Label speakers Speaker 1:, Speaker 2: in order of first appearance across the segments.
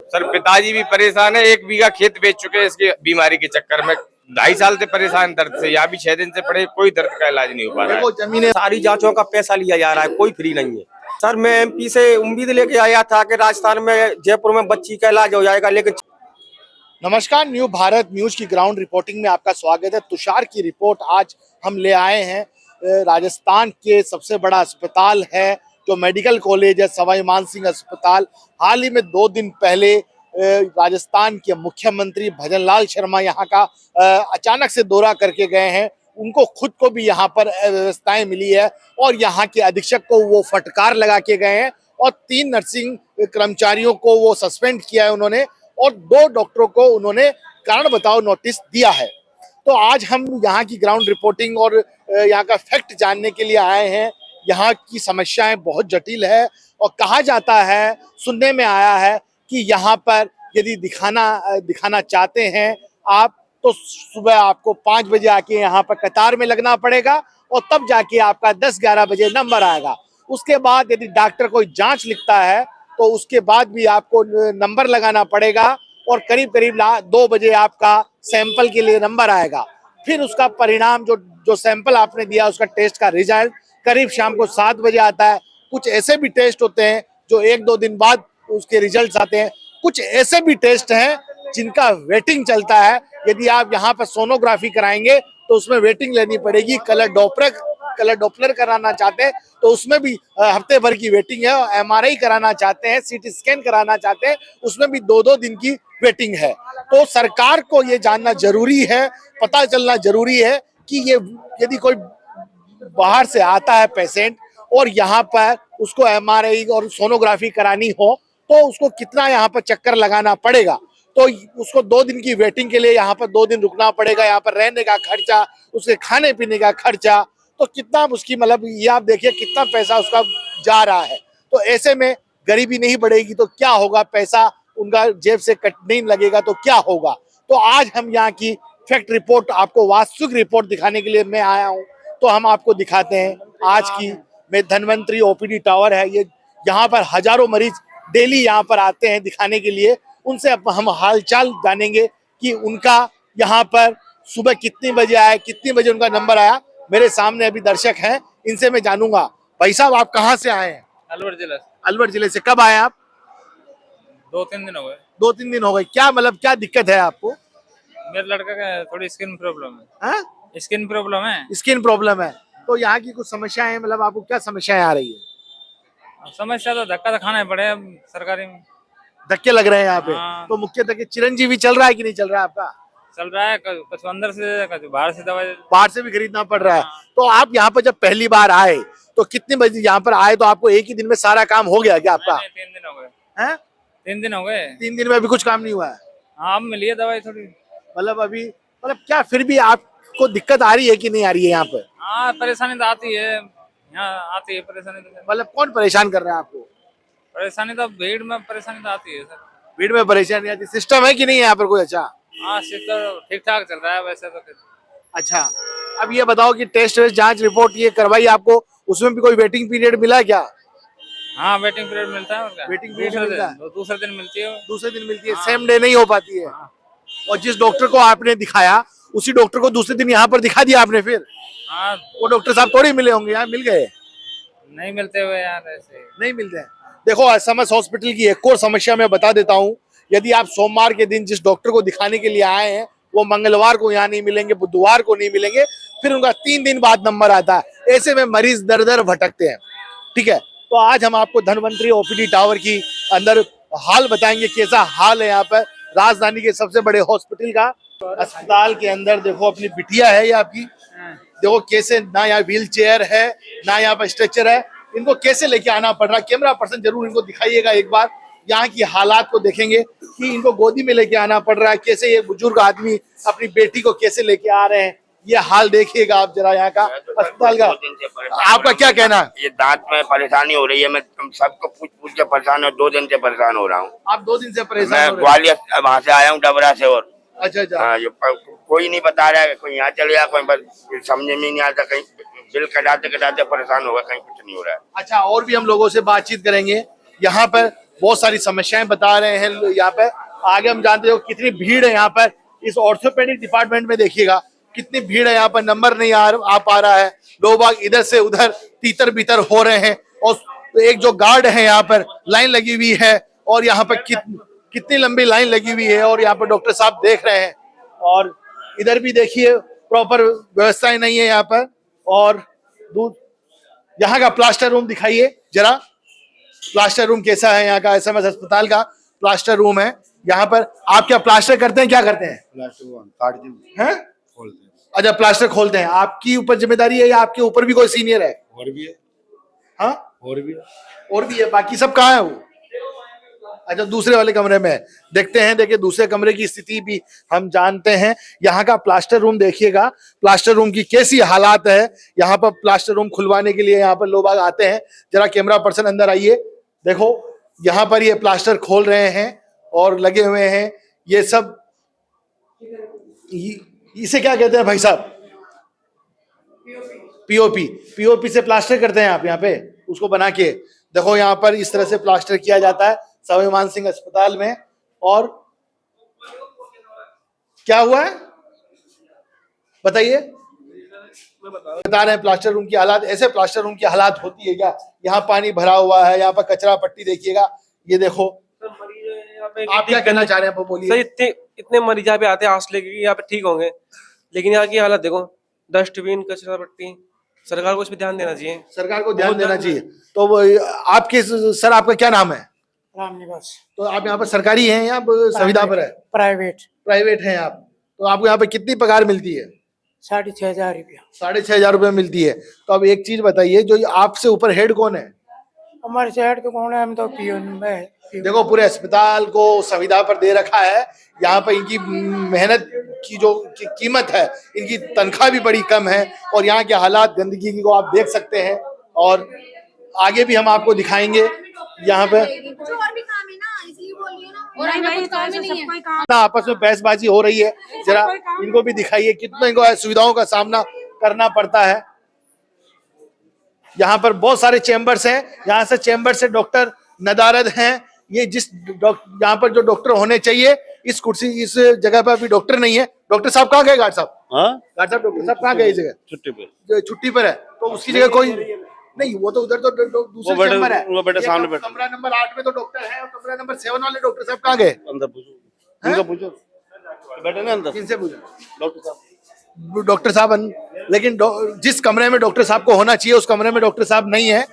Speaker 1: Sir पिताजी भी परेशान है, 1 बीघा खेत बेच चुके हैं इसकी बीमारी के चक्कर में। 2.5 साल से परेशान दर्द से, यहाँ भी 6 दिन से पड़े, कोई दर्द का इलाज नहीं हो पा रहा है।
Speaker 2: देखो जमीनें
Speaker 3: सारी जांचों का पैसा लिया जा रहा है, कोई फ्री नहीं है। सर मैं एमपी से उम्मीद लेके आया था कि राजस्थान में जयपुर में बच्ची का इलाज हो जाएगा, लेकिन
Speaker 2: नमस्कार, न्यू भारत न्यूज की ग्राउंड रिपोर्टिंग में आपका स्वागत है। तुषार की रिपोर्ट आज हम ले आए हैं। राजस्थान के सबसे बड़ा अस्पताल है जो मेडिकल कॉलेज है, सवाई मानसिंह अस्पताल। हाल ही में 2 दिन पहले राजस्थान के मुख्यमंत्री भजन लाल शर्मा यहाँ का अचानक से दौरा करके गए हैं। उनको खुद को भी यहाँ पर व्यवस्थाएं मिली है और यहाँ के अधीक्षक को वो फटकार लगा के गए हैं और 3 नर्सिंग कर्मचारियों को वो सस्पेंड किया है उन्होंने, और 2 डॉक्टरों को उन्होंने कारण बताओ नोटिस दिया है। तो आज हम यहाँ की ग्राउंड रिपोर्टिंग और यहाँ का फैक्ट जानने के लिए आए हैं। यहाँ की समस्याएं बहुत जटिल है और कहा जाता है, सुनने में आया है कि यहाँ पर यदि दिखाना चाहते हैं आप तो सुबह आपको 5 बजे आके यहाँ पर कतार में लगना पड़ेगा और तब जाके आपका 10-11 बजे नंबर आएगा। उसके बाद यदि डॉक्टर कोई जांच लिखता है तो उसके बाद भी आपको नंबर लगाना पड़ेगा और करीब 2 बजे आपका सैंपल के लिए नंबर आएगा। फिर उसका परिणाम जो सैंपल आपने दिया उसका टेस्ट का रिजल्ट करीब शाम को 7 बजे आता है। कुछ ऐसे भी टेस्ट होते हैं जो 1-2 दिन बाद उसके रिजल्ट आते हैं। कुछ ऐसे भी टेस्ट हैं जिनका वेटिंग चलता है। यदि आप यहाँ पर सोनोग्राफी कराएंगे तो उसमें वेटिंग लेनी पड़ेगी। कलर डॉपलर कराना चाहते हैं तो उसमें भी हफ्ते भर की वेटिंग है। एमआरआई कराना चाहते हैं, सीटी स्कैन कराना चाहते हैं, उसमें भी 2-2 दिन की वेटिंग है। तो सरकार को ये जानना जरूरी है, पता चलना जरूरी है कि ये यदि कोई बाहर से आता है पेशेंट और यहाँ पर उसको एमआरआई और सोनोग्राफी करानी हो तो उसको कितना यहाँ पर चक्कर लगाना पड़ेगा। तो उसको 2 दिन की वेटिंग के लिए यहाँ पर 2 दिन रुकना पड़ेगा। यहाँ पर रहने का खर्चा, उसके खाने पीने का खर्चा, तो कितना उसकी मतलब ये आप देखिए कितना पैसा उसका जा रहा है। तो ऐसे में गरीबी नहीं बढ़ेगी तो क्या होगा, पैसा उनका जेब से कट नहीं लगेगा तो क्या होगा। तो आज हम यहाँ की फैक्ट रिपोर्ट, आपको वास्तविक रिपोर्ट दिखाने के लिए मैं आया हूँ। तो हम आपको दिखाते हैं आज की में धन्वंतरी ओपीडी टावर है। ये यहाँ पर हजारों मरीज डेली यहाँ पर आते हैं दिखाने के लिए। उनसे हम हालचाल जानेंगे कि उनका यहाँ पर सुबह कितने बजे आया, कितने बजे उनका नंबर आया। मेरे सामने अभी दर्शक हैं, इनसे मैं जानूंगा। भाई साहब, आप कहाँ से आए हैं? अलवर जिले से। कब आए आप?
Speaker 4: 2-3 दिन हो गए।
Speaker 2: 2-3 दिन हो गए। क्या मतलब क्या दिक्कत है आपको?
Speaker 4: मेरे लड़का का थोड़ी स्किन प्रॉब्लम है।
Speaker 2: हाँ?
Speaker 4: स्किन प्रॉब्लम है।
Speaker 2: स्किन प्रॉब्लम है। तो यहाँ की कुछ समस्याएं, मतलब आपको क्या समस्याएं आ रही है?
Speaker 4: समस्या तो धक्का तो खाना ही पड़े सरकारी में।
Speaker 2: धक्के लग रहे हैं यहाँ पे।
Speaker 4: हाँ।
Speaker 2: तो मुख्य धक्के चिरंजीवी चल रहा है कि नहीं चल रहा है आपका?
Speaker 4: चल रहा है, कुछ अंदर से कुछ बाहर से दवाई।
Speaker 2: बाहर से भी खरीदना पड़ रहा है।
Speaker 4: हाँ।
Speaker 2: तो आप यहाँ पर जब पहली बार आए तो कितने बजे यहाँ पर आए? तो आपको एक ही दिन में सारा काम हो गया क्या आपका?
Speaker 4: 3 दिन हो गए।
Speaker 2: हैं?
Speaker 4: 3 दिन हो गए।
Speaker 2: 3 दिन में अभी कुछ काम नहीं हुआ है?
Speaker 4: हाँ, अब मिली है दवाई थोड़ी।
Speaker 2: मतलब अभी क्या फिर भी आपको दिक्कत आ रही है कि नहीं आ रही है यहाँ पर?
Speaker 4: हाँ, परेशानी तो आती है, यहाँ आती है परेशानी तो।
Speaker 2: मतलब कौन परेशान कर रहा है आपको?
Speaker 4: परेशानी तो भीड़ में परेशानी तो आती है सर।
Speaker 2: भीड़ में परेशानी आती है। सिस्टम है कि नहीं है यहाँ पर कोई? अच्छा
Speaker 4: हाँ, सिस्टम ठीक ठाक चल रहा है वैसे तो।
Speaker 2: अच्छा, अब ये बताओ कि टेस्ट जांच रिपोर्ट ये करवाई आपको, उसमें भी कोई वेटिंग पीरियड मिला क्या?
Speaker 4: हाँ, वेटिंग पीरियड मिलता है। और क्या?
Speaker 2: वेटिंग पीरियड मिलता है?
Speaker 4: दूसरे दिन मिलती है।
Speaker 2: दूसरे दिन मिलती है।
Speaker 4: हाँ।
Speaker 2: सेम डे नहीं हो पाती है।
Speaker 4: हाँ।
Speaker 2: और जिस डॉक्टर को आपने दिखाया उसी डॉक्टर को दूसरे दिन यहाँ पर दिखा दिया आपने फिर?
Speaker 4: हाँ,
Speaker 2: वो डॉक्टर साहब थोड़ी मिले होंगे, यहाँ मिल गए?
Speaker 4: नहीं मिलते हुए यार, ऐसे
Speaker 2: नहीं मिलते हैं। देखो, असमस हॉस्पिटल की एक और समस्या मैं बता देता हूँ। यदि आप सोमवार के दिन जिस डॉक्टर को दिखाने के लिए आए हैं वो मंगलवार को यहाँ नहीं मिलेंगे, बुधवार को नहीं मिलेंगे, फिर उनका 3 दिन बाद नंबर आता है। ऐसे में मरीज दर दर भटकते हैं। ठीक है, तो आज हम आपको धन्वंतरी ओपीडी टावर की अंदर हाल बताएंगे, कैसा हाल है यहाँ पर राजधानी के सबसे बड़े हॉस्पिटल का। अस्पताल के अंदर देखो, अपनी बिटिया है ये आपकी। देखो कैसे, ना यहाँ व्हील चेयर है ना यहाँ पर स्ट्रेचर है। इनको कैसे लेके आना पड़ रहा है। कैमरा पर्सन जरूर इनको दिखाइएगा एक बार। यहाँ की हालात को देखेंगे कि इनको गोदी में लेके आना पड़ रहा है। कैसे ये बुजुर्ग आदमी अपनी बेटी को कैसे लेके आ रहे हैं, ये हाल देखिएगा आप जरा यहाँ का अस्पताल का। आपका क्या कहना है?
Speaker 5: ये दांत में परेशानी हो रही है। मैं सबको पूछ के परेशान हूँ। 2 दिन से परेशान हो रहा हूँ।
Speaker 2: आप 2 दिन से परेशान
Speaker 5: मैं
Speaker 2: हो रहे हैं?
Speaker 5: ग्वालियर वहाँ से आया हूँ, डबरा से। और
Speaker 2: अच्छा अच्छा।
Speaker 5: हाँ, कोई नहीं बता रहा है। कोई यहाँ चले गया, कोई बस समझ में नहीं आता। कहीं बिल कटाते कटाते परेशान होगा, कहीं कुछ नहीं हो रहा है।
Speaker 2: अच्छा, और भी हम लोगों से बातचीत करेंगे। यहाँ पर बहुत सारी समस्याएं बता रहे हैं यहाँ पे। आगे हम जानते हो कितनी भीड़ है यहाँ पर। इस ऑर्थोपेडिक डिपार्टमेंट में देखिएगा कितनी भीड़ है यहाँ पर, नंबर नहीं आ पा रहा है। लोग बाग इधर से उधर तीतर बीतर हो रहे हैं और एक जो गार्ड है यहाँ पर लाइन लगी हुई है और यहाँ पर कितनी लंबी लाइन लगी हुई है और यहाँ पर डॉक्टर साहब देख रहे हैं। और इधर भी देखिए प्रॉपर व्यवस्थाएं नहीं है यहाँ पर। और यहाँ का प्लास्टर रूम दिखाइए जरा, प्लास्टर रूम कैसा है यहाँ का। एसएमएस अस्पताल का प्लास्टर रूम है। यहाँ पर आप क्या प्लास्टर करते हैं, क्या करते हैं? प्लास्टर हैं? अच्छा, प्लास्टर खोलते हैं। आपकी ऊपर जिम्मेदारी है या आपके ऊपर भी कोई सीनियर है?
Speaker 6: और भी है।
Speaker 2: हाँ,
Speaker 6: और भी है।
Speaker 2: बाकी सब कहाँ है वो? अच्छा, दूसरे वाले कमरे में देखते हैं। देखिए दूसरे कमरे की स्थिति भी हम जानते हैं। यहाँ का प्लास्टर रूम देखिएगा, प्लास्टर रूम की कैसी हालात है। यहाँ पर प्लास्टर रूम खुलवाने के लिए यहाँ पर लोग आते हैं। जरा कैमरा पर्सन अंदर आइए, देखो यहाँ पर ये प्लास्टर खोल रहे हैं और लगे हुए हैं ये सब। इसे क्या कहते हैं भाई साहब? पीओपी से प्लास्टर करते हैं आप यहाँ पे, उसको बना के। देखो यहाँ पर इस तरह से प्लास्टर किया जाता है स्वाभिमान सिंह अस्पताल में। और क्या हुआ है बताइए? बता रहे हैं प्लास्टर रूम की हालात। ऐसे प्लास्टर रूम की हालात होती है क्या? यहाँ पानी भरा हुआ है, यहाँ पर कचरा पट्टी देखिएगा, ये देखो। आप क्या कहना चाह रहे हैं? बोलिए
Speaker 3: सर। इतने मरीज यहाँ पे आते हैं आस लेके यहाँ पे ठीक होंगे, लेकिन यहाँ की हालत देखो, डस्टबिन, कचरा पट्टी। सरकार को इस पे ध्यान देना चाहिए।
Speaker 2: सरकार को ध्यान देना चाहिए। तो आपके सर, आपका क्या नाम है?
Speaker 7: रामनिवास।
Speaker 2: तो आप यहाँ पर सरकारी हैं या संविदा पर है? प्राइवेट हैं आप। तो आपको यहाँ पे कितनी पगार मिलती है?
Speaker 7: 6,500 रुपया।
Speaker 2: 6,500 रुपया मिलती है। तो अब एक चीज बताइए, जो आपसे ऊपर हेड कौन है?
Speaker 7: हमारे से हेड तो कौन है? हम तो पियोन में।
Speaker 2: देखो पूरे अस्पताल को संविदा पर दे रखा है। यहाँ पर इनकी मेहनत की जो कीमत है, इनकी तनख्वाह भी बड़ी कम है। और यहाँ के हालात, गंदगी को आप देख सकते हैं। और आगे भी हम आपको दिखाएंगे। यहाँ पे आपस में बहसबाजी हो रही है, जरा इनको भी दिखाइए कितना इनको सुविधाओं का सामना करना पड़ता है। यहाँ पर बहुत सारे चैम्बर्स हैं। यहाँ से चैम्बर से डॉक्टर नदारद हैं। ये जिस यहाँ पर जो डॉक्टर होने चाहिए, इस कुर्सी इस जगह पर अभी डॉक्टर नहीं है। डॉक्टर साहब कहाँ गए? गार्ड साहब, गार्ड साहब, डॉक्टर साहब कहाँ गए? इस जगह छुट्टी पर है। तो उसकी जगह कोई नहीं, वो तो उधर तो दूसरे चैम्बर है। वो बेटे सामने बैठे। कमरा नंबर 8 में तो डॉक्टर है और कमरा नंबर 7 वाले डॉक्टर साहब कहाँ गए? अंदर पूछो, उनका पूछो, बैठे ना अंदर। किनसे पूछो? डॉक्टर साहब। लेकिन जिस कमरे में डॉक्टर साहब को होना चाहिए उस कमरे में डॉक्टर साहब नहीं है,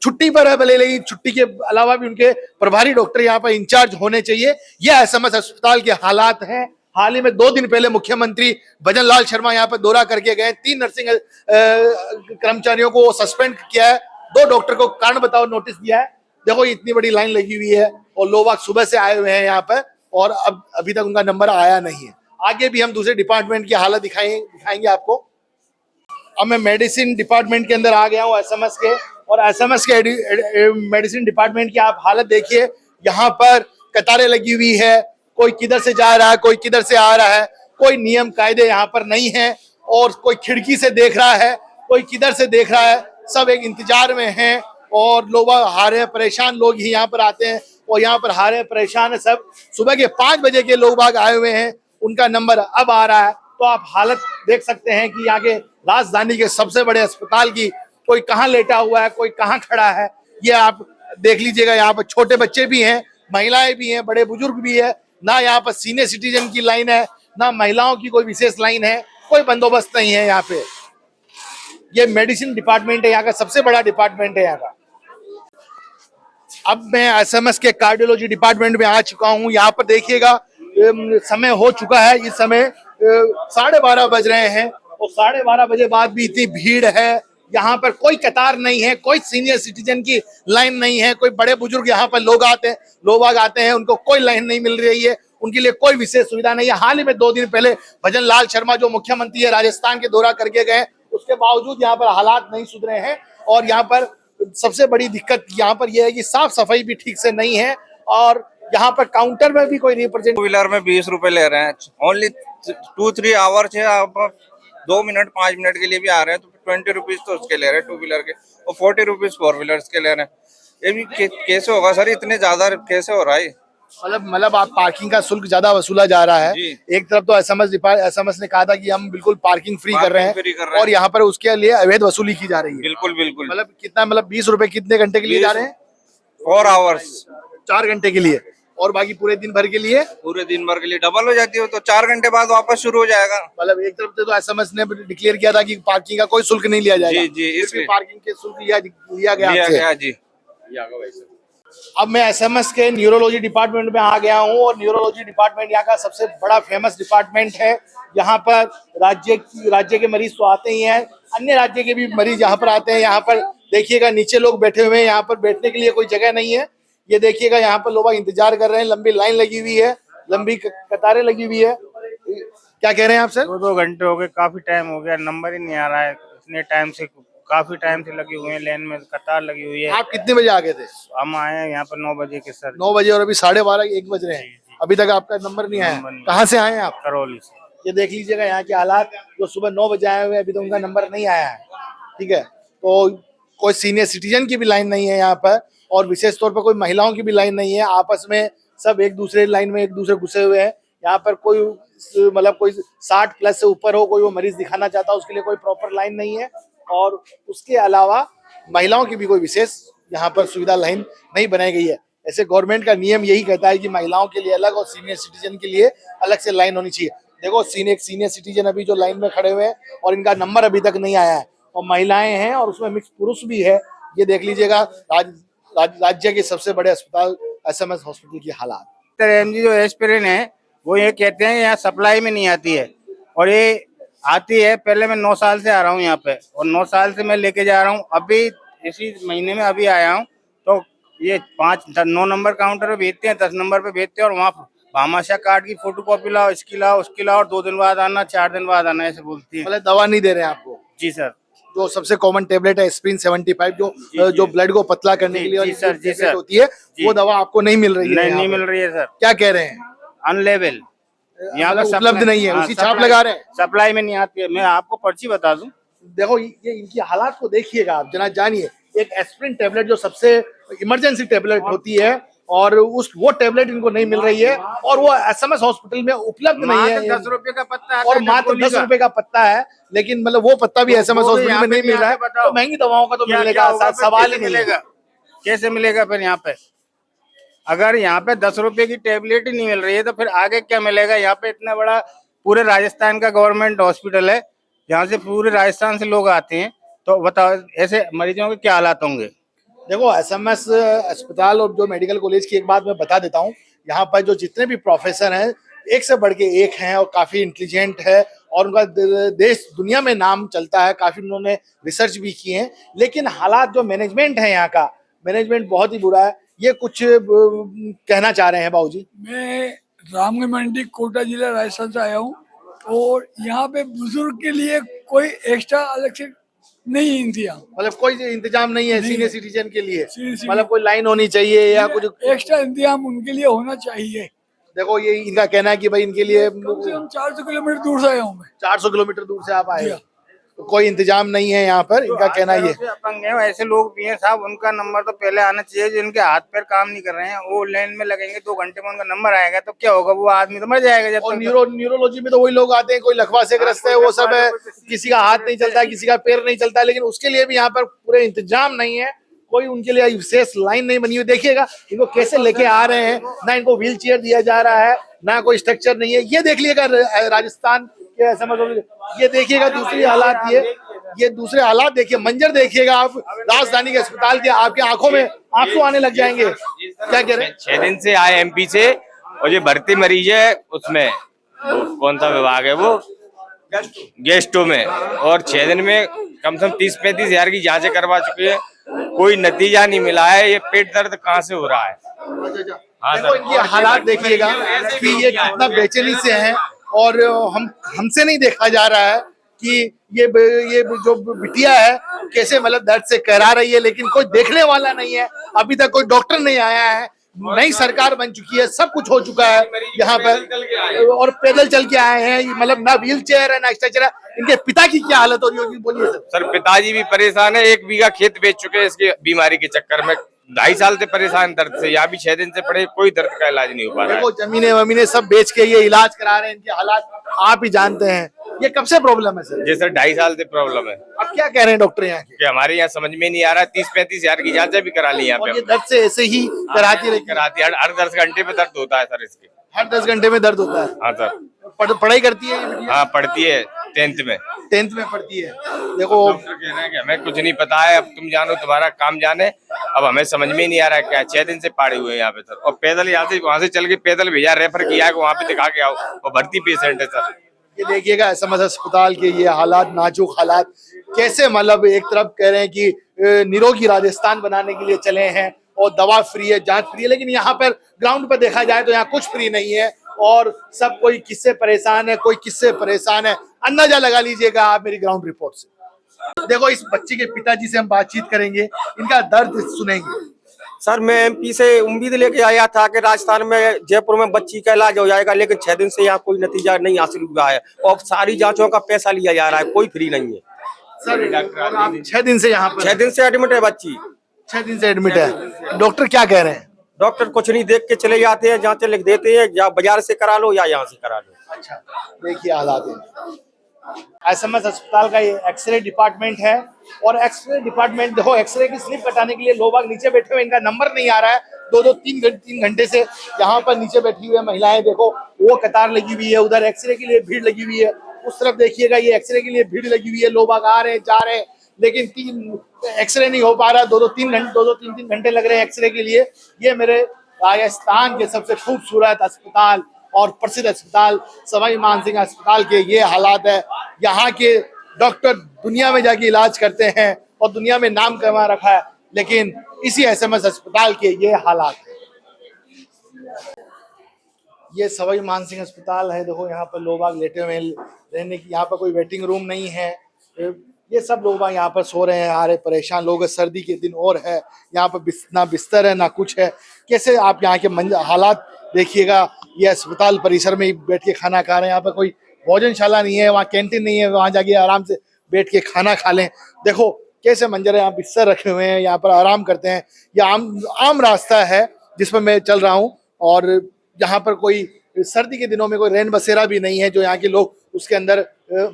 Speaker 2: छुट्टी पर है भले, लेकिन छुट्टी के अलावा भी उनके प्रभारी डॉक्टर यहाँ पर इंचार्ज होने चाहिए। यह एसएमएस अस्पताल के हालात हैं। हाल ही में 2 दिन पहले मुख्यमंत्री भजन लाल शर्मा यहाँ पर दौरा करके गए। 3 नर्सिंग कर्मचारियों को सस्पेंड किया है। 2 डॉक्टर को कारण बताओ नोटिस दिया है। देखो इतनी बड़ी लाइन लगी हुई है और लोग सुबह से आए हुए हैं यहाँ पर और अब अभी तक उनका नंबर आया नहीं है। आगे भी हम दूसरे डिपार्टमेंट की हालत दिखाएंगे आपको। अब मैं मेडिसिन डिपार्टमेंट के अंदर आ गया हूँ, एसएमएस के। और एसएमएस के मेडिसिन डिपार्टमेंट की आप हालत देखिए। यहाँ पर कतारें लगी हुई है, कोई किधर से जा रहा है, कोई किधर से आ रहा है। कोई नियम कायदे यहाँ पर नहीं है और कोई खिड़की से देख रहा है, कोई किधर से देख रहा है। सब एक इंतजार में हैं और लोग हारे परेशान लोग ही यहाँ पर आते हैं और यहाँ पर हारे परेशान है सब। सुबह के 5 बजे के लोग बाग आए हुए हैं, उनका नंबर अब आ रहा है। तो आप हालत देख सकते हैं कि यहाँ के राजधानी के सबसे बड़े अस्पताल की कोई कहाँ लेटा हुआ है, कोई कहाँ खड़ा है, ये आप देख लीजिएगा। यहाँ पर छोटे बच्चे भी हैं, महिलाएं भी हैं, बड़े बुजुर्ग भी है। ना यहाँ पर सीनियर सिटीजन की लाइन है, ना महिलाओं की कोई विशेष लाइन है, कोई बंदोबस्त नहीं है यहाँ पे। ये मेडिसिन डिपार्टमेंट है, यहाँ का सबसे बड़ा डिपार्टमेंट है यहाँ का। अब मैं एसएमएस के कार्डियोलॉजी डिपार्टमेंट में आ चुका हूँ। यहाँ पर देखिएगा समय हो चुका है, इस समय 12:30 बज रहे हैं और 12:30 बजे बाद भी इतनी भीड़ है। यहाँ पर कोई कतार नहीं है, कोई सीनियर सिटीजन की लाइन नहीं है, कोई बड़े बुजुर्ग यहाँ पर लोग आते हैं, उनको कोई लाइन नहीं मिल रही है, उनके लिए कोई विशेष सुविधा नहीं है। हाल ही में 2 दिन पहले भजन लाल शर्मा जो मुख्यमंत्री है राजस्थान के दौरा करके गए, उसके बावजूद यहाँ पर हालात नहीं सुधरे हैं। और यहाँ पर सबसे बड़ी दिक्कत यहाँ पर यह है कि साफ सफाई भी ठीक से नहीं है और यहाँ पर काउंटर में भी कोई रिप्रेजेंट।
Speaker 8: 2 व्हीलर में 20 रुपए ले रहे हैं, ओनली 2-3 आवर्स है। आप 2 मिनट 5 मिनट के लिए भी आ रहे हैं तो 20 रुपीज तो उसके ले रहे हैं 2 व्हीलर के और 40 रुपीज 4 व्हीलर्स के ले रहे हैं। ये भी कैसे होगा सर, इतने ज्यादा कैसे हो रहा है?
Speaker 2: मतलब आप पार्किंग का शुल्क ज्यादा वसूला जा रहा है।
Speaker 8: जी।
Speaker 2: एक तरफ तो एसएमएस ने कहा था कि हम बिल्कुल पार्किंग फ्री कर रहे
Speaker 8: फ्री कर
Speaker 2: हैं
Speaker 8: रहे हैं।
Speaker 2: और यहाँ पर उसके लिए अवैध वसूली की जा रही है।
Speaker 8: बिल्कुल बिल्कुल।
Speaker 2: मतलब कितना, मतलब 20 रुपए कितने घंटे के लिए जा रहे हैं?
Speaker 8: 4 आवर्स
Speaker 2: 4 घंटे के लिए, और बाकी पूरे दिन भर के लिए
Speaker 8: पूरे दिन भर के लिए डबल हो जाती है, तो 4 घंटे बाद वापस शुरू हो जाएगा।
Speaker 2: मतलब एक तरफ से तो एसएमएस ने डिक्लेयर किया था कि पार्किंग का कोई शुल्क नहीं लिया जाएगा।
Speaker 8: जी, जी,
Speaker 2: फिर भी
Speaker 8: इसलिए।
Speaker 2: पार्किंग के शुल्क लिया गया
Speaker 8: लिया
Speaker 2: आपसे।
Speaker 8: गया जी।
Speaker 2: अब मैं एसएमएस के न्यूरोलॉजी डिपार्टमेंट में आ गया हूँ और न्यूरोलॉजी डिपार्टमेंट यहाँ का सबसे बड़ा फेमस डिपार्टमेंट है। यहाँ पर राज्य के मरीज तो आते ही हैं, अन्य राज्य के भी मरीज यहाँ पर आते हैं। यहाँ पर देखिएगा नीचे लोग बैठे हुए हैं, यहाँ पर बैठने के लिए कोई जगह नहीं है। ये देखिएगा यहाँ पर लोग इंतजार कर रहे हैं, लंबी लाइन लगी हुई है, लंबी कतारें लगी हुई है। क्या कह रहे हैं आप सर?
Speaker 9: 2 घंटे हो गए, काफी टाइम हो गया, नंबर ही नहीं आ रहा है। इतने टाइम से, काफी टाइम से लगे हुए हैं, लाइन में कतार लगी हुई है।
Speaker 2: आप कितने बजे आ गए थे?
Speaker 9: हम आए हैं यहाँ पर 9 बजे के सर।
Speaker 2: 9 बजे और अभी 12:30 1 बज रहे हैं, अभी तक आपका नंबर नहीं आया।
Speaker 9: नंबर नहीं।
Speaker 2: कहाँ से आए हैं आप?
Speaker 9: करौली से।
Speaker 2: ये देख लीजिएगा यहाँ के हालात, जो सुबह 9 बजे आए हुए हैं, अभी तो उनका नंबर नहीं आया है। ठीक है, तो कोई सीनियर सिटीजन की भी लाइन नहीं है यहाँ पर, और विशेष तौर पर कोई महिलाओं की भी लाइन नहीं है। आपस में सब एक दूसरे लाइन में एक दूसरे घुसे हुए हैं। यहाँ पर कोई मतलब कोई 60 प्लस से ऊपर हो, कोई वो मरीज दिखाना चाहता है, उसके लिए कोई प्रॉपर लाइन नहीं है। और उसके अलावा महिलाओं की भी कोई विशेष यहाँ पर सुविधा लाइन नहीं बनाई गई है। ऐसे गवर्नमेंट का नियम यही कहता है कि महिलाओं के लिए अलग और सीनियर सिटीजन के लिए अलग से लाइन होनी चाहिए। देखो सीनियर सिटीजन अभी जो लाइन में खड़े हुए हैं और इनका नंबर अभी तक नहीं आया है, और महिलाएं हैं और उसमें मिक्स पुरुष भी है। ये देख लीजिएगा राज्य के सबसे बड़े अस्पताल एसएमएस हॉस्पिटल की हालात।
Speaker 9: एमजी जो एस्पिरिन है वो ये कहते हैं यहाँ सप्लाई में नहीं आती है, और ये आती है। पहले मैं 9 साल से आ रहा हूँ यहाँ पे, और 9 साल से मैं लेके जा रहा हूँ। अभी इसी महीने में अभी आया हूँ, तो ये 9 नंबर काउंटर पे भेजते हैं, 10 नंबर पे भेजते हैं, और वहाँ भामाशाह कार्ड की फोटोकॉपी लाओ, इसकी लाओ, उसकी लाओ, और 2 दिन बाद आना, 4 दिन बाद आना, ऐसे बोलती है।
Speaker 2: मतलब दवा नहीं दे रहे हैं आपको?
Speaker 9: जी सर।
Speaker 2: जो सबसे कॉमन टेबलेट है एस्पिरिन 75 जो ब्लड को पतला करने के लिए और
Speaker 9: जी सर, जी सर।
Speaker 2: होती है, वो दवा आपको नहीं मिल रही है?
Speaker 9: नहीं मिल रही है सर।
Speaker 2: क्या कह रहे हैं?
Speaker 9: अनलेबल यहाँ पर
Speaker 2: उपलब्ध नहीं है, उसी छाप लगा रहे हैं।
Speaker 9: सप्लाई में नहीं आती है। मैं आपको पर्ची बता दूं,
Speaker 2: देखो ये इनकी हालात को देखिएगा आप, जना जानिए। एक एस्पिरिन टेबलेट जो सबसे इमरजेंसी टेबलेट होती है, और वो टेबलेट इनको नहीं मिल रही है, और वो एसएमएस हॉस्पिटल में उपलब्ध नहीं है।
Speaker 9: 10 रुपए का पत्ता
Speaker 2: और मात्र 10 रुपए का पत्ता है, लेकिन मतलब वो पत्ता भी एसएमएस हॉस्पिटल में नहीं मिल रहा है। तो महंगी दवाओं का तो मिलने का सवाल ही नहीं
Speaker 9: मिलेगा। कैसे मिलेगा फिर यहाँ पे? अगर यहाँ पे 10 रुपए की टेबलेट ही नहीं मिल रही है, तो फिर आगे क्या मिलेगा? यहाँ पे इतना बड़ा पूरे राजस्थान का गवर्नमेंट हॉस्पिटल है, यहाँ से पूरे राजस्थान से लोग आते हैं, तो बताओ ऐसे मरीजों के क्या हालात होंगे?
Speaker 2: देखो एसएमएस अस्पताल और जो मेडिकल कॉलेज की एक बात मैं बता देता हूँ, यहाँ पर जो जितने भी प्रोफेसर हैं, एक से बढ़ के एक हैं और काफी इंटेलिजेंट है, और उनका देश दुनिया में नाम चलता है। काफी उन्होंने रिसर्च भी की है, लेकिन हालात जो मैनेजमेंट है यहाँ का, मैनेजमेंट बहुत ही बुरा है। ये कुछ कहना चाह रहे हैं बाबूजी?
Speaker 10: मैं रामगढ़ मंडी कोटा जिला राजस्थान से आया हूँ, और यहाँ पे बुजुर्ग के लिए कोई एक्स्ट्रा अलग से नहीं इंतजाम,
Speaker 2: मतलब कोई इंतजाम नहीं है सीनियर सिटीजन के लिए?
Speaker 10: सीनियर
Speaker 2: मतलब कोई लाइन होनी चाहिए या कुछ
Speaker 10: एक्स्ट्रा इंतजाम उनके लिए होना चाहिए।
Speaker 2: देखो ये इनका कहना है कि भाई इनके लिए
Speaker 10: कम से कम 400 किलोमीटर दूर से आया हूँ मैं।
Speaker 2: 400 किलोमीटर दूर से आप आए हो, तो कोई इंतजाम नहीं है यहाँ पर, इनका कहना ये।
Speaker 9: अपंग है, ऐसे लोग भी हैं साहब, उनका नंबर तो पहले आना चाहिए। जो इनके हाथ पैर काम नहीं कर रहे हैं, वो लाइन में लगेंगे, 2 घंटे में उनका नंबर आएगा, तो क्या होगा? वो आदमी तो मर जाएगा। जब
Speaker 2: और न्यूरोलॉजी में तो वही लोग आते हैं, कोई लकवा से ग्रस्त है, वो सब है, किसी का हाथ नहीं चलता, किसी का पैर नहीं चलता, लेकिन उसके लिए भी यहाँ पर पूरे इंतजाम नहीं है। कोई उनके लिए विशेष लाइन नहीं बनी हुई। देखिएगा इनको कैसे लेके आ रहे हैं, ना इनको व्हील चेयर दिया जा रहा है, ना कोई स्ट्रक्चर नहीं है। ये देख लीजिएगा राजस्थान के समझ, ये देखिएगा दूसरी हालात, ये दूसरे हालात देखिए, मंजर देखिएगा आप राजधानी के अस्पताल के, आपकी आंखों में आंसू आने लग जाएंगे। क्या कह रहे हैं?
Speaker 1: 6 दिन से आए एमपी से, और ये भर्ती मरीज है उसमें, कौन सा विभाग है वो, गेस्टो में, और 6 दिन में कम से कम 30-35 हजार की जांचें करवा चुके हैं, कोई नतीजा नहीं मिला है। ये पेट दर्द कहाँ से हो रहा है? हाँ
Speaker 2: देखो इनके हालात देखिएगा कि ये कितना बेचैनी से हैं, और हमसे नहीं देखा जा रहा है कि ये जो बिटिया है कैसे मतलब दर्द से करा रही है, लेकिन कोई देखने वाला नहीं है। अभी तक कोई डॉक्टर नहीं आया है। नई सरकार बन चुकी है, सब कुछ हो चुका है यहाँ पर, और पैदल चल के आए हैं। मतलब ना व्हील चेयर है, ना स्ट्रेचर है। इनके पिता की क्या हालत हो रही होगी, बोलिए सर।
Speaker 1: सर पिताजी भी परेशान है, 1 बीघा खेत बेच चुके हैं इसकी बीमारी के चक्कर में। 2.5 साल से परेशान दर्द से, यहाँ भी 6 दिन से पड़े, कोई दर्द का इलाज नहीं हो पा रहा है।
Speaker 2: देखो जमीने वमीने सब बेच के ये इलाज करा रहे हैं, इनके हालात आप ही जानते हैं। ये कब से प्रॉब्लम है सर?
Speaker 1: जी सर, 2.5 साल से प्रॉब्लम है
Speaker 2: अब क्या कह रहे हैं डॉक्टर यहाँ के?
Speaker 1: कि हमारे यहाँ समझ में नहीं आ रहा। 30-35 हजार की जांच भी करा ली यहाँ
Speaker 2: और
Speaker 1: पे
Speaker 2: ये दर्द से ऐसे ही कराती रही?
Speaker 1: कराती है। हर 10 घंटे में दर्द होता है सर इसके।
Speaker 2: हर 10 घंटे में दर्द होता है?
Speaker 1: हाँ सर।
Speaker 2: पढ़ाई करती है ये बिटिया?
Speaker 1: हाँ पढ़ती है, 10th में।
Speaker 2: 10th में पढ़ती है। देखो
Speaker 1: डॉक्टर कह रहे हैं कि हमें कुछ नहीं पता है, अब तुम जानो, तुम्हारा काम जाने। अब हमें समझ में ही नहीं आ रहा है क्या। 6 दिन से पाड़े हुए हैं यहाँ पे सर, और पैदल यहाँ से वहाँ से चल के पैदल भेजा, रेफर किया है वहाँ पे दिखा के आओ, और भर्ती पेशेंट है सर।
Speaker 2: ये देखिएगा एसएमएस अस्पताल के ये हालात, नाजुक हालात कैसे, मतलब एक तरफ कह रहे हैं कि निरोगी राजस्थान बनाने के लिए चले हैं और दवा फ्री है, जांच फ्री है, लेकिन यहाँ पर ग्राउंड पर देखा जाए तो यहाँ कुछ फ्री नहीं है और सब कोई किससे परेशान है, कोई किससे परेशान है, अंदाजा लगा लीजिएगा आप मेरी ग्राउंड रिपोर्ट से। देखो इस बच्ची के पिताजी से हम बातचीत करेंगे, इनका दर्द सुनेंगे।
Speaker 3: सर मैं एमपी से उम्मीद लेके आया था कि राजस्थान में जयपुर में बच्ची का इलाज हो जाएगा, लेकिन 6 दिन से यहाँ कोई नतीजा नहीं हासिल हुआ है और सारी जांचों का पैसा लिया जा रहा है, कोई फ्री नहीं है।
Speaker 2: सर और आप 6 दिन से यहाँ पर?
Speaker 3: 6 दिन से एडमिट है बच्ची।
Speaker 2: 6 दिन से एडमिट है। डॉक्टर क्या कह रहे हैं?
Speaker 3: डॉक्टर कुछ नहीं, देख के चले जाते हैं, जांचें लिख देते हैं, या बाजार से करा लो या यहाँ से करा लो।
Speaker 2: अच्छा देखिए हालात है। एसएमएस अस्पताल का ये एक्सरे डिपार्टमेंट है और एक्सरे डिपार्टमेंट देखो, एक्सरे की स्लिप कटाने के लिए लोग बाग नीचे बैठे हुए, इनका नंबर नहीं आ रहा है। 2-3 घंटे से यहाँ पर नीचे बैठी हुई है महिलाएं, देखो वो कतार लगी हुई है, उधर एक्सरे के लिए भीड़ लगी हुई है, उस तरफ देखिएगा ये एक्सरे के लिए भीड़ लगी हुई है, लोग बाग आ रहे हैं जा रहे हैं, लेकिन एक्सरे नहीं हो पा रहा। 2-3 घंटे लग रहे हैं एक्सरे के लिए। ये मेरे राजस्थान के सबसे खूबसूरत अस्पताल और प्रसिद्ध अस्पताल सवाई मानसिंह अस्पताल के ये हालात है। यहाँ के डॉक्टर दुनिया में जाके इलाज करते हैं और दुनिया में नाम कमा रखा है, लेकिन इसी एसएमएस अस्पताल के ये हालात है। ये सवाई मानसिंह अस्पताल है, देखो यहाँ पर लोग बाग लेटे हुए रहने की, यहाँ पर कोई वेटिंग रूम नहीं है। ये सब लोग बाग यहाँ पर सो रहे हैं, आ रहे परेशान लोग, सर्दी के दिन और है, यहाँ पर ना बिस्तर है ना कुछ है। कैसे आप यहाँ के हालात देखिएगा। ये अस्पताल परिसर में ही बैठ के खाना खा रहे हैं, यहाँ पर कोई भोजनशाला नहीं है, वहाँ कैंटीन नहीं है, वहाँ जाके आराम से बैठ के खाना खा लें। देखो कैसे मंजर है, यहाँ बिस्तर रखे हुए हैं, यहाँ पर आराम करते हैं। ये आम रास्ता है जिस पर मैं चल रहा हूँ और यहाँ पर कोई सर्दी के दिनों में कोई रैन बसेरा भी नहीं है जो यहाँ के लोग उसके अंदर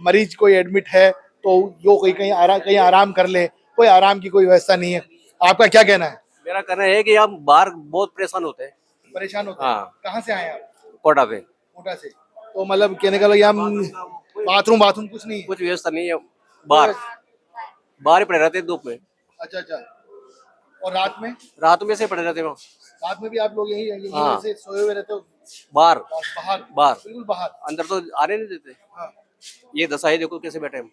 Speaker 2: मरीज कोई एडमिट है तो जो कहीं आराम कर ले, कोई आराम की कोई व्यवस्था नहीं है। आपका क्या कहना है?
Speaker 11: मेरा कहना है कि हम बाहर बहुत परेशान होते हैं।
Speaker 2: परेशान होते हैं?
Speaker 11: हाँ।
Speaker 2: कहाँ से आए आप?
Speaker 11: कोटा पे।
Speaker 2: कोटा से? तो मतलब कहने का यहाँ बाथरूम कुछ नहीं है?
Speaker 11: कुछ व्यवस्था नहीं है, बाहर ही पड़े रहते धूप में।
Speaker 2: अच्छा। और रात में से पड़े रहते हो? रात में भी आप लोग यही
Speaker 11: हाँ।
Speaker 2: से सोए हुए रहते हो?
Speaker 11: बाहर
Speaker 2: बिल्कुल बाहर,
Speaker 11: अंदर तो आने नहीं देते।
Speaker 2: हाँ।
Speaker 11: ये दशा है, देखो कैसे बैठे हम।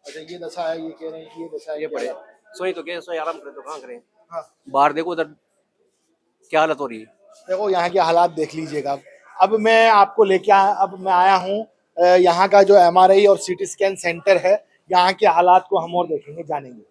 Speaker 2: अच्छा ये दशा है, ये कह रहे हैं कि ये दशा है,
Speaker 11: ये पड़े सोई तो क्या, सोई आराम करें तो कहाँ करें।
Speaker 2: हाँ।
Speaker 11: बाहर देखो उधर क्या हालत हो रही है।
Speaker 2: देखो यहाँ के हालात देख लीजिएगा। अब मैं आपको अब मैं आया हूँ यहाँ का जो MRI और CT स्कैन सेंटर है, यहाँ के हालात को हम और देखेंगे, जानेंगे।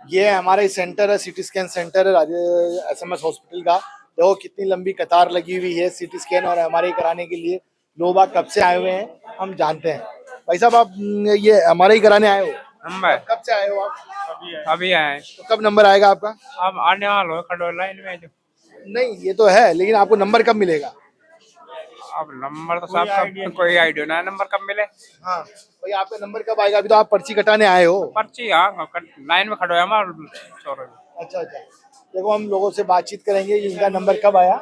Speaker 2: ये MRI सेंटर है, CT स्कैन सेंटर है एसएमएस हॉस्पिटल का। देखो कितनी लंबी कतार लगी हुई है CT स्कैन और MRI कराने के लिए। लोग बाग कब से आए हुए हैं हम जानते हैं। भाई साहब आप ये MRI कराने आए हो?
Speaker 4: हम
Speaker 2: कब से आए हो आप?
Speaker 4: अभी आए।
Speaker 2: तो कब नंबर आएगा आपका?
Speaker 4: अब आने वाला हो, खड़ो लाइन में जो।
Speaker 2: नहीं ये तो है, लेकिन आपको नंबर कब मिलेगा?
Speaker 4: अब नंबर तो साहब कोई आइडिया ना, नंबर कब मिले।
Speaker 2: हाँ भाई आपका नंबर कब आएगा? अभी तो आप पर्ची कटाने आए हो।
Speaker 4: पर्ची हाँ, लाइन में खड़ो है हमारा।
Speaker 2: अच्छा। देखो हम लोगों से बातचीत करेंगे, इनका नंबर कब आया।